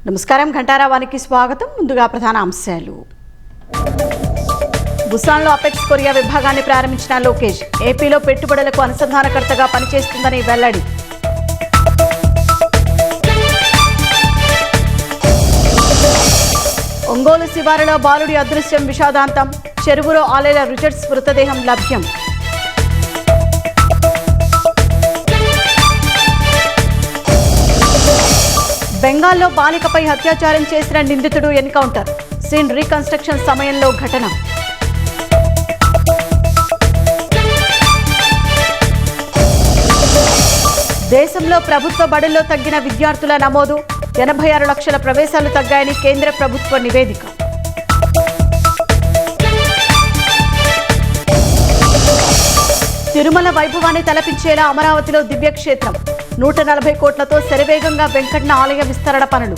నమస్కారం ఘంటారావానికి స్వాగతం. ముందుగా ప్రధాన అంశాలు. బుసాన్లో అపెక్స్ కొరియా విభాగాన్ని ప్రారంభించిన లోకేష్ ఏపీలో పెట్టుబడులకు అనుసంధానకర్తగా పనిచేస్తుందని వెల్లడి. ఒంగోలు శివారులో బాలుడి అదృశ్యం విషాదాంతం. చెరువులో ఆలేల రిచర్డ్స్ మృతదేహం లభ్యం. బెంగాల్లో బాలికపై అత్యాచారం చేసిన నిందితుడు ఎన్కౌంటర్. సీన్ రీకన్స్ట్రక్షన్ సమయంలో ఘటన. దేశంలో ప్రభుత్వ బడుల్లో తగ్గిన విద్యార్థుల నమోదు. 86 లక్షల ప్రవేశాలు తగ్గాయని కేంద్ర ప్రభుత్వ నివేదిక. తిరుమల వైభవాన్ని తలపించేలా అమరావతిలో దివ్యక్షేత్రం. 140 కోట్లతో శరవేగంగా వెంకన్న ఆలయ విస్తరణ పనులు.